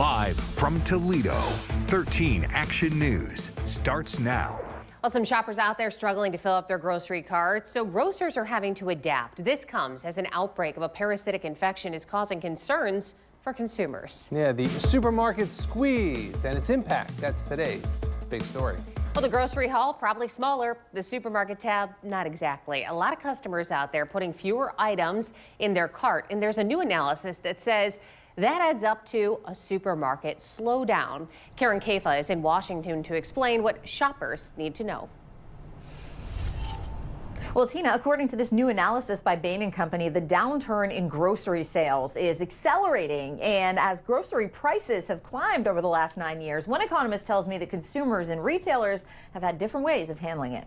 Live from Toledo, 13 Action News starts now. Well, some shoppers out there struggling to fill up their grocery carts, so grocers are having to adapt. This comes as an outbreak of a parasitic infection is causing concerns for consumers. Yeah, the supermarket squeeze and its impact. That's today's big story. Well, the grocery haul probably smaller. The supermarket tab, not exactly. A lot of customers out there putting fewer items in their cart, and there's a new analysis that says that adds up to a supermarket slowdown. Karen Kafa is in Washington to explain what shoppers need to know. Well, Tina, according to this new analysis by Bain & Company, the downturn in grocery sales is accelerating. And as grocery prices have climbed over the last 9 years, one economist tells me that consumers and retailers have had different ways of handling it.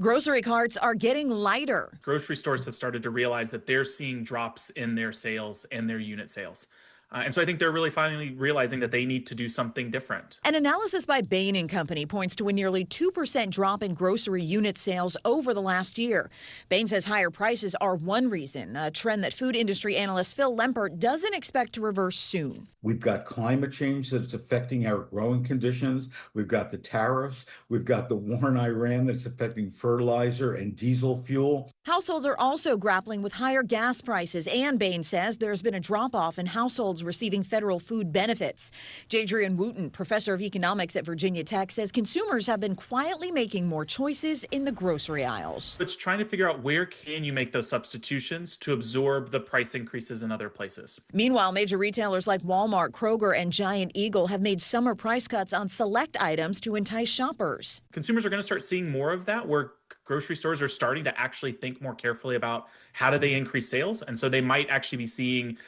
Grocery carts are getting lighter. Grocery stores have started to realize that they're seeing drops in their sales and their unit sales. And so I think they're really finally realizing that they need to do something different. An analysis by Bain & Company points to a nearly 2% drop in grocery unit sales over the last year. Bain says higher prices are one reason, a trend that food industry analyst Phil Lempert doesn't expect to reverse soon. We've got climate change that's affecting our growing conditions. We've got the tariffs. We've got the war in Iran that's affecting fertilizer and diesel fuel. Households are also grappling with higher gas prices, and Bain says there's been a drop-off in households receiving federal food benefits. Jadrian Wooten, professor of economics at Virginia Tech, says consumers have been quietly making more choices in the grocery aisles. It's trying to figure out where can you make those substitutions to absorb the price increases in other places. Meanwhile, major retailers like Walmart, Kroger, and Giant Eagle have made summer price cuts on select items to entice shoppers. Consumers are going to start seeing more of that, where grocery stores are starting to actually think more carefully about how do they increase sales. And so they might actually be seeing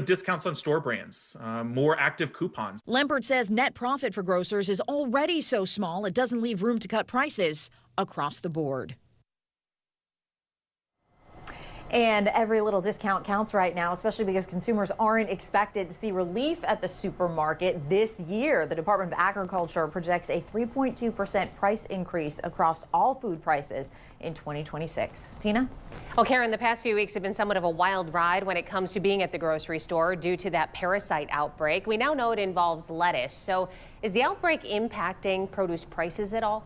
discounts on store brands, more active coupons. Lempert says net profit for grocers is already so small it doesn't leave room to cut prices across the board. And every little discount counts right now, especially because consumers aren't expected to see relief at the supermarket this year. The Department of Agriculture projects a 3.2% price increase across all food prices in 2026. Tina? Well, Karen, the past few weeks have been somewhat of a wild ride when it comes to being at the grocery store due to that parasite outbreak. We now know it involves lettuce. So is the outbreak impacting produce prices at all?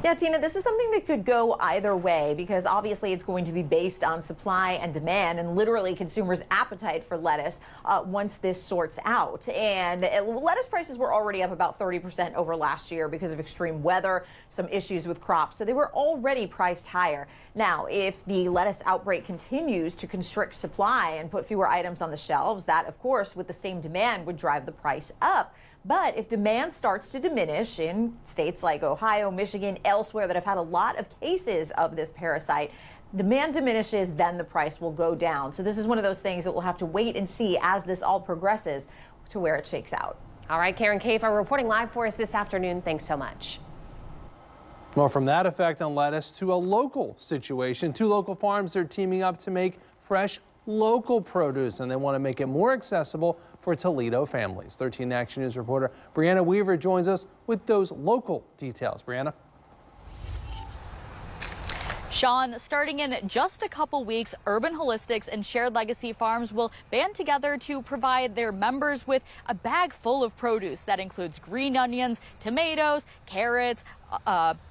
Yeah, Tina, this is something that could go either way because obviously it's going to be based on supply and demand and literally consumers' appetite for lettuce once this sorts out. And lettuce prices were already up about 30% over last year because of extreme weather, some issues with crops. So they were already priced higher. Now, if the lettuce outbreak continues to constrict supply and put fewer items on the shelves, that, of course, with the same demand would drive the price up. But if demand starts to diminish in states like Ohio, Michigan, elsewhere that have had a lot of cases of this parasite, demand diminishes, then the price will go down. So this is one of those things that we'll have to wait and see as this all progresses to where it shakes out. All right, Karen Kafa reporting live for us this afternoon. Thanks so much. Well, from that effect on lettuce to a local situation, 2 local farms are teaming up to make fresh local produce, and they want to make it more accessible for Toledo families. 13 Action News reporter Brianna Weaver joins us with those local details. Brianna? Sean, starting in just a couple weeks, Urban Holistics and Shared Legacy Farms will band together to provide their members with a bag full of produce that includes green onions, tomatoes, carrots,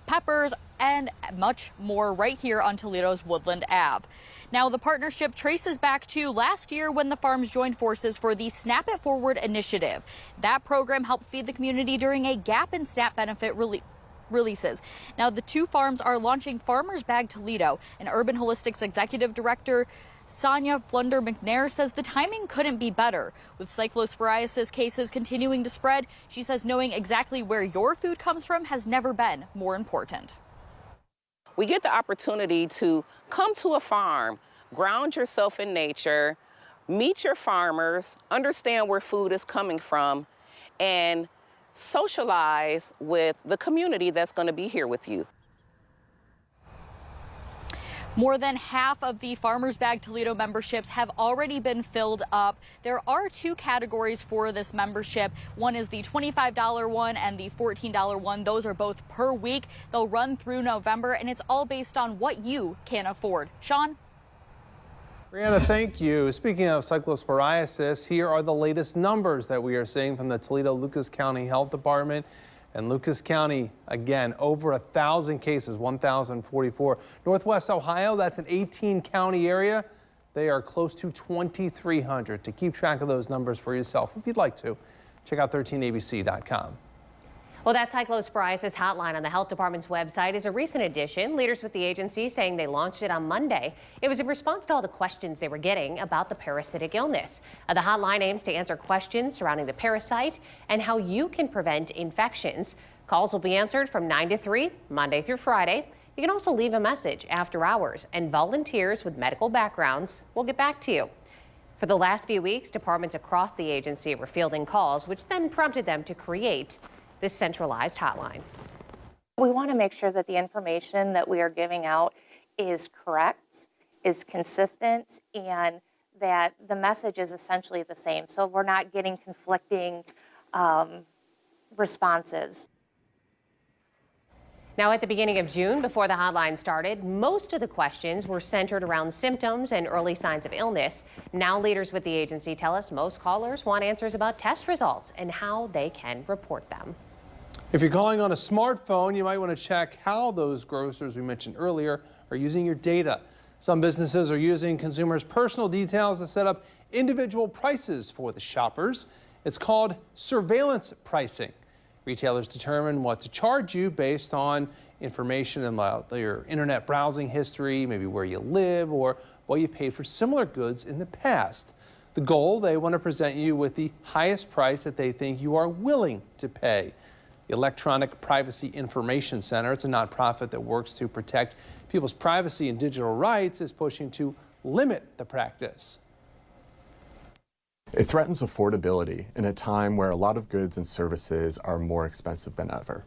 peppers, and much more right here on Toledo's Woodland Ave. Now, the partnership traces back to last year when the farms joined forces for the Snap It Forward initiative. That program helped feed the community during a gap in SNAP benefit releases. Now, the 2 farms are launching Farmer's Bag Toledo, and Urban Holistics Executive Director Sonia Flunder McNair says the timing couldn't be better. With cyclosporiasis cases continuing to spread, she says knowing exactly where your food comes from has never been more important. We get the opportunity to come to a farm, ground yourself in nature, meet your farmers, understand where food is coming from, and socialize with the community that's going to be here with you. More than half of the Farmer's Bag Toledo memberships have already been filled up. There are 2 categories for this membership. One is the $25 one and the $14 one. Those are both per week. They'll run through November, and it's all based on what you can afford. Sean? Brianna, thank you. Speaking of cyclosporiasis, here are the latest numbers that we are seeing from the Toledo-Lucas County Health Department. And Lucas County, again, over 1,000 cases, 1,044. Northwest Ohio, that's an 18-county area. They are close to 2,300. To keep track of those numbers for yourself, if you'd like to, check out 13abc.com. Well, that cyclosporiasis hotline on the health department's website is a recent addition. Leaders with the agency saying they launched it on Monday. It was in response to all the questions they were getting about the parasitic illness. The hotline aims to answer questions surrounding the parasite and how you can prevent infections. Calls will be answered from 9 to 3, Monday through Friday. You can also leave a message after hours, and volunteers with medical backgrounds will get back to you. For the last few weeks, departments across the agency were fielding calls, which then prompted them to create this centralized hotline. We want to make sure that the information that we are giving out is correct, is consistent, and that the message is essentially the same. So we're not getting conflicting responses. Now, at the beginning of June, before the hotline started, most of the questions were centered around symptoms and early signs of illness. Now, leaders with the agency tell us most callers want answers about test results and how they can report them. If you're calling on a smartphone, you might want to check how those grocers we mentioned earlier are using your data. Some businesses are using consumers' personal details to set up individual prices for the shoppers. It's called surveillance pricing. Retailers determine what to charge you based on information about your internet browsing history, maybe where you live, or what you've paid for similar goods in the past. The goal, they want to present you with the highest price that they think you are willing to pay. The Electronic Privacy Information Center, it's a nonprofit that works to protect people's privacy and digital rights, is pushing to limit the practice. It threatens affordability in a time where a lot of goods and services are more expensive than ever.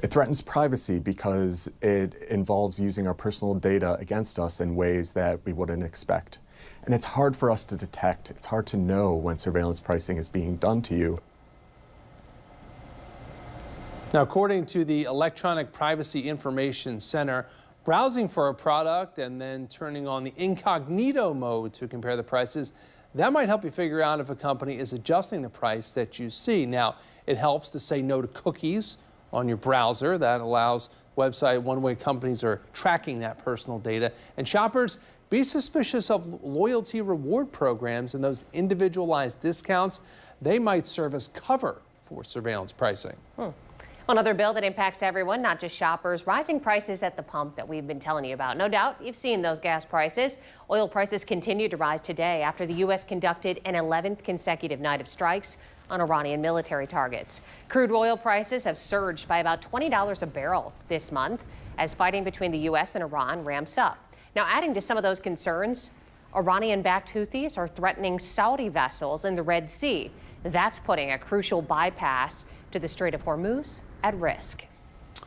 It threatens privacy because it involves using our personal data against us in ways that we wouldn't expect. And it's hard for us to detect. It's hard to know when surveillance pricing is being done to you. Now, according to the Electronic Privacy Information Center, browsing for a product and then turning on the incognito mode to compare the prices, that might help you figure out if a company is adjusting the price that you see. Now, it helps to say no to cookies on your browser. That allows website one-way companies are tracking that personal data. And shoppers, be suspicious of loyalty reward programs and those individualized discounts. They might serve as cover for surveillance pricing. Another bill that impacts everyone, not just shoppers, rising prices at the pump that we've been telling you about. No doubt you've seen those gas prices. Oil prices continue to rise today after the U.S. conducted an 11th consecutive night of strikes on Iranian military targets. Crude oil prices have surged by about $20 a barrel this month as fighting between the U.S. and Iran ramps up. Now, adding to some of those concerns, Iranian-backed Houthis are threatening Saudi vessels in the Red Sea. That's putting a crucial bypass to the Strait of Hormuz at risk.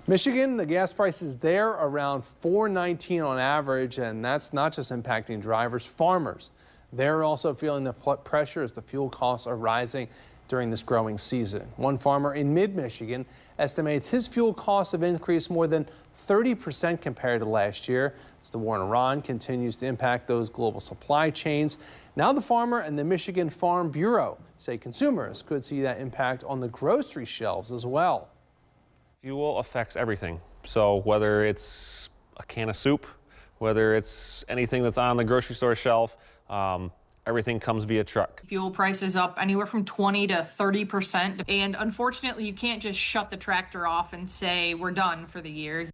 Michigan, the gas prices there around $4.19 on average, and that's not just impacting drivers, farmers. They're also feeling the pressure as the fuel costs are rising during this growing season. One farmer in mid-Michigan estimates his fuel costs have increased more than 30% compared to last year as the war in Iran continues to impact those global supply chains. Now the farmer and the Michigan Farm Bureau say consumers could see that impact on the grocery shelves as well. Fuel affects everything. So whether it's a can of soup, whether it's anything that's on the grocery store shelf, everything comes via truck. Fuel prices up anywhere from 20 to 30%. And unfortunately, you can't just shut the tractor off and say we're done for the year.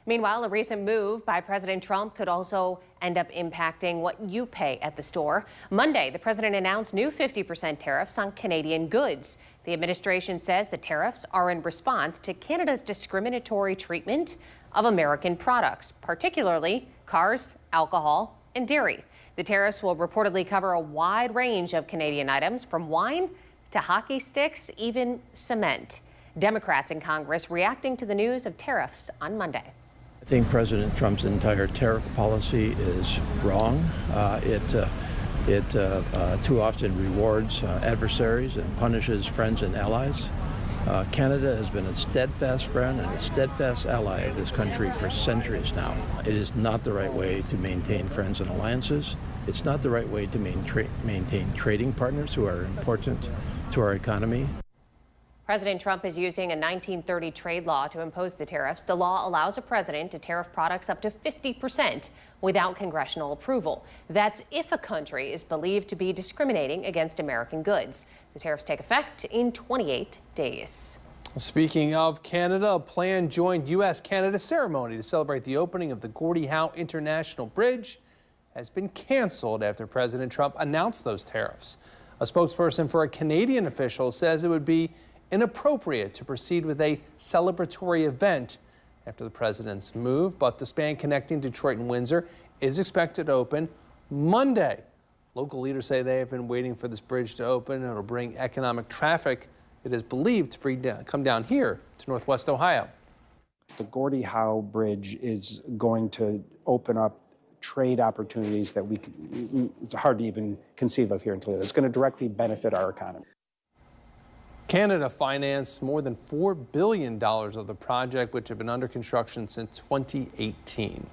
Meanwhile, a recent move by President Trump could also end up impacting what you pay at the store. Monday, the president announced new 50% tariffs on Canadian goods. The administration says the tariffs are in response to Canada's discriminatory treatment of American products, particularly cars, alcohol, and dairy. The tariffs will reportedly cover a wide range of Canadian items, from wine to hockey sticks, even cement. Democrats in Congress reacting to the news of tariffs on Monday. I think President Trump's entire tariff policy is wrong. It too often rewards adversaries and punishes friends and allies. Canada has been a steadfast friend and a steadfast ally of this country for centuries now. It is not the right way to maintain friends and alliances. It's not the right way to maintain trading partners who are important to our economy. President Trump is using a 1930 trade law to impose the tariffs. The law allows a president to tariff products up to 50% without congressional approval. That's if a country is believed to be discriminating against American goods. The tariffs take effect in 28 days. Speaking of Canada, a planned joint U.S.-Canada ceremony to celebrate the opening of the Gordie Howe International Bridge has been canceled after President Trump announced those tariffs. A spokesperson for a Canadian official says it would be inappropriate to proceed with a celebratory event after the president's move, but the span connecting Detroit and Windsor is expected to open Monday. Local leaders say they have been waiting for this bridge to open. It'll bring economic traffic, it is believed, to come down here to Northwest Ohio. The Gordie Howe Bridge is going to open up trade opportunities that it's hard to even conceive of here in Toledo. It's going to directly benefit our economy. Canada financed more than $4 billion of the project, which had been under construction since 2018.